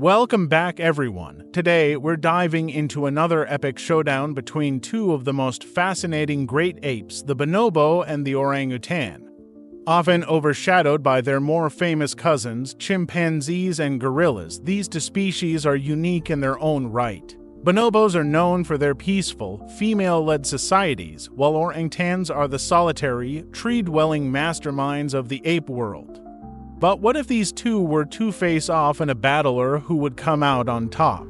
Welcome back, everyone. Today, we're diving into another epic showdown between two of the most fascinating great apes, the bonobo and the orangutan. Often overshadowed by their more famous cousins, chimpanzees and gorillas, these two species are unique in their own right. Bonobos are known for their peaceful, female-led societies, while orangutans are the solitary, tree-dwelling masterminds of the ape world. But what if these two were to face off in a battle? Who would come out on top?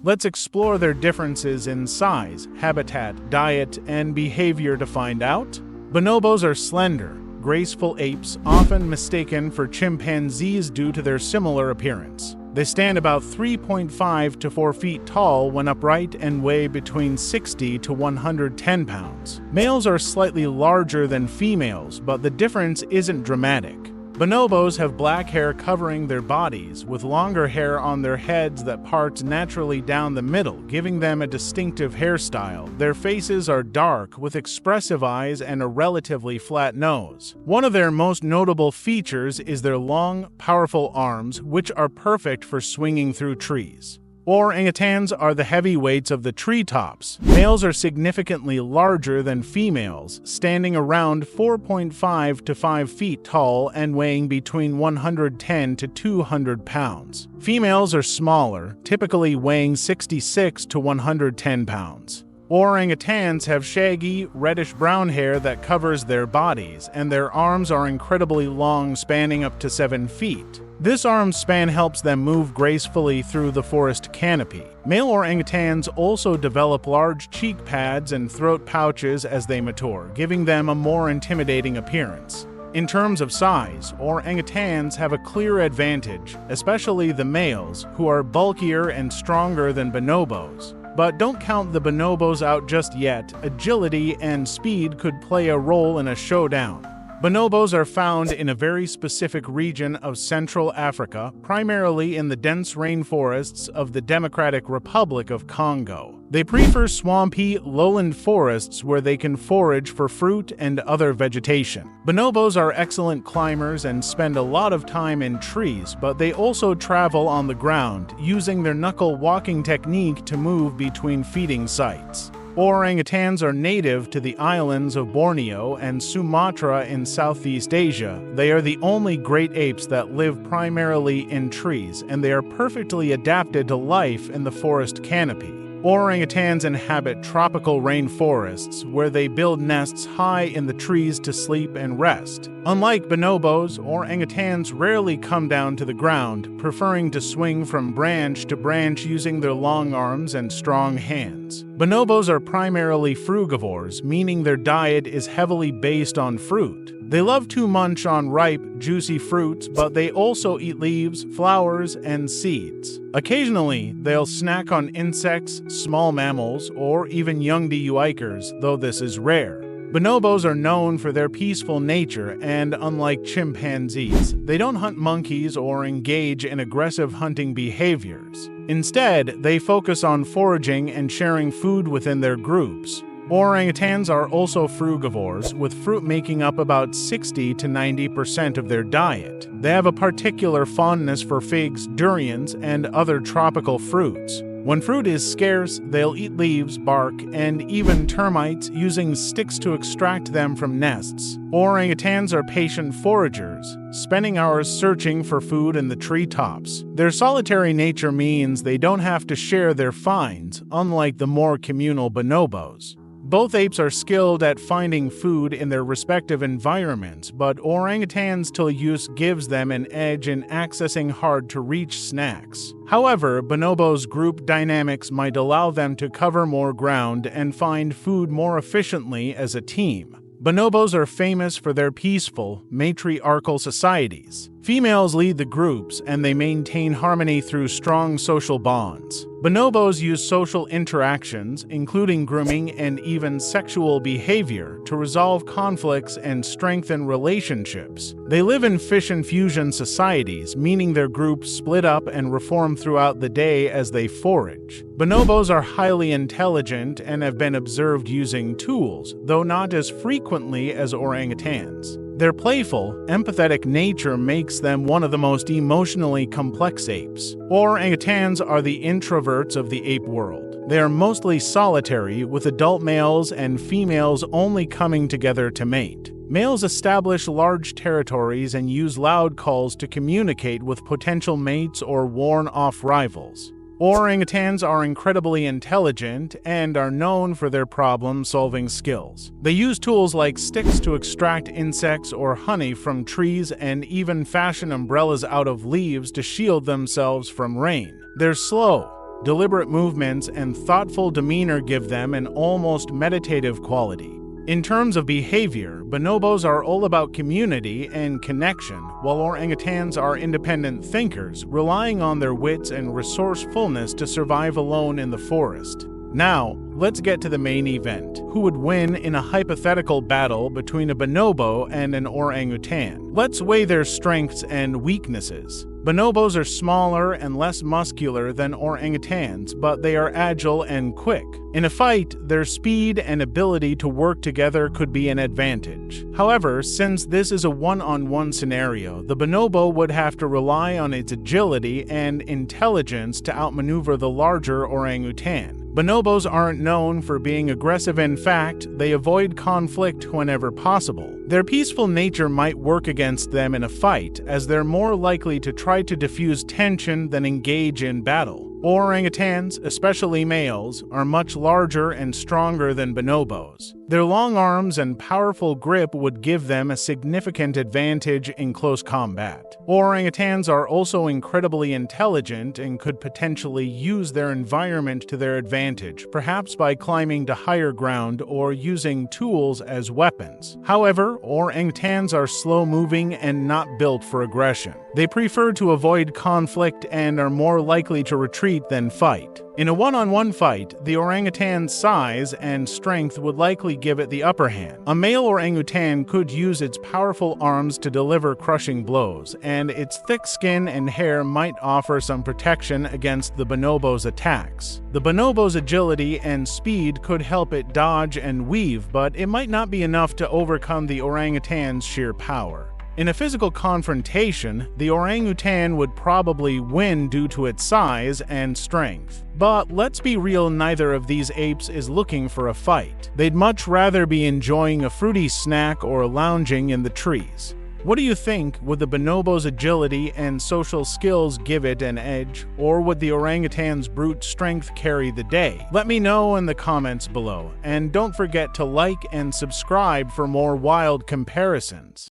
Let's explore their differences in size, habitat, diet, and behavior to find out. Bonobos are slender, graceful apes, often mistaken for chimpanzees due to their similar appearance. They stand about 3.5 to 4 feet tall when upright and weigh between 60 to 110 pounds. Males are slightly larger than females, but the difference isn't dramatic. Bonobos have black hair covering their bodies, with longer hair on their heads that parts naturally down the middle, giving them a distinctive hairstyle. Their faces are dark, with expressive eyes and a relatively flat nose. One of their most notable features is their long, powerful arms, which are perfect for swinging through trees. Orangutans are the heavyweights of the treetops. Males are significantly larger than females, standing around 4.5 to 5 feet tall and weighing between 110 to 200 pounds. Females are smaller, typically weighing 66 to 110 pounds. Orangutans have shaggy, reddish-brown hair that covers their bodies, and their arms are incredibly long, spanning up to 7 feet. This arm span helps them move gracefully through the forest canopy. Male orangutans also develop large cheek pads and throat pouches as they mature, giving them a more intimidating appearance. In terms of size, orangutans have a clear advantage, especially the males, who are bulkier and stronger than bonobos. But don't count the bonobos out just yet. Agility and speed could play a role in a showdown. Bonobos are found in a very specific region of Central Africa, primarily in the dense rainforests of the Democratic Republic of Congo. They prefer swampy, lowland forests where they can forage for fruit and other vegetation. Bonobos are excellent climbers and spend a lot of time in trees, but they also travel on the ground, using their knuckle walking technique to move between feeding sites. Orangutans are native to the islands of Borneo and Sumatra in Southeast Asia. They are the only great apes that live primarily in trees, and they are perfectly adapted to life in the forest canopy. Orangutans inhabit tropical rainforests, where they build nests high in the trees to sleep and rest. Unlike bonobos, orangutans rarely come down to the ground, preferring to swing from branch to branch using their long arms and strong hands. Bonobos are primarily frugivores, meaning their diet is heavily based on fruit. They love to munch on ripe, juicy fruits, but they also eat leaves, flowers, and seeds. Occasionally, they'll snack on insects, small mammals, or even young dioicers, though this is rare. Bonobos are known for their peaceful nature, and unlike chimpanzees, they don't hunt monkeys or engage in aggressive hunting behaviors. Instead, they focus on foraging and sharing food within their groups. Orangutans are also frugivores, with fruit making up about 60 to 90% of their diet. They have a particular fondness for figs, durians, and other tropical fruits. When fruit is scarce, they'll eat leaves, bark, and even termites, using sticks to extract them from nests. Orangutans are patient foragers, spending hours searching for food in the treetops. Their solitary nature means they don't have to share their finds, unlike the more communal bonobos. Both apes are skilled at finding food in their respective environments, but orangutans' use gives them an edge in accessing hard-to-reach snacks. However, bonobos' group dynamics might allow them to cover more ground and find food more efficiently as a team. Bonobos are famous for their peaceful, matriarchal societies. Females lead the groups, and they maintain harmony through strong social bonds. Bonobos use social interactions, including grooming and even sexual behavior, to resolve conflicts and strengthen relationships. They live in fission fusion societies, meaning their groups split up and reform throughout the day as they forage. Bonobos are highly intelligent and have been observed using tools, though not as frequently as orangutans. Their playful, empathetic nature makes them one of the most emotionally complex apes. Orangutans are the introverts of the ape world. They are mostly solitary, with adult males and females only coming together to mate. Males establish large territories and use loud calls to communicate with potential mates or warn off rivals. Orangutans are incredibly intelligent and are known for their problem-solving skills. They use tools like sticks to extract insects or honey from trees and even fashion umbrellas out of leaves to shield themselves from rain. Their slow, deliberate movements and thoughtful demeanor give them an almost meditative quality. In terms of behavior, bonobos are all about community and connection, while orangutans are independent thinkers, relying on their wits and resourcefulness to survive alone in the forest. Now, let's get to the main event. Who would win in a hypothetical battle between a bonobo and an orangutan? Let's weigh their strengths and weaknesses. Bonobos are smaller and less muscular than orangutans, but they are agile and quick. In a fight, their speed and ability to work together could be an advantage. However, since this is a one-on-one scenario, the bonobo would have to rely on its agility and intelligence to outmaneuver the larger orangutan. Bonobos aren't known for being aggressive. In fact, they avoid conflict whenever possible. Their peaceful nature might work against them in a fight, as they're more likely to try to diffuse tension than engage in battle. Orangutans, especially males, are much larger and stronger than bonobos. Their long arms and powerful grip would give them a significant advantage in close combat. Orangutans are also incredibly intelligent and could potentially use their environment to their advantage, perhaps by climbing to higher ground or using tools as weapons. However, orangutans are slow-moving and not built for aggression. They prefer to avoid conflict and are more likely to retreat than fight. In a one-on-one fight, the orangutan's size and strength would likely give it the upper hand. A male orangutan could use its powerful arms to deliver crushing blows, and its thick skin and hair might offer some protection against the bonobo's attacks. The bonobo's agility and speed could help it dodge and weave, but it might not be enough to overcome the orangutan's sheer power. In a physical confrontation, the orangutan would probably win due to its size and strength. But let's be real, neither of these apes is looking for a fight. They'd much rather be enjoying a fruity snack or lounging in the trees. What do you think? Would the bonobo's agility and social skills give it an edge, or would the orangutan's brute strength carry the day? Let me know in the comments below, and don't forget to like and subscribe for more wild comparisons.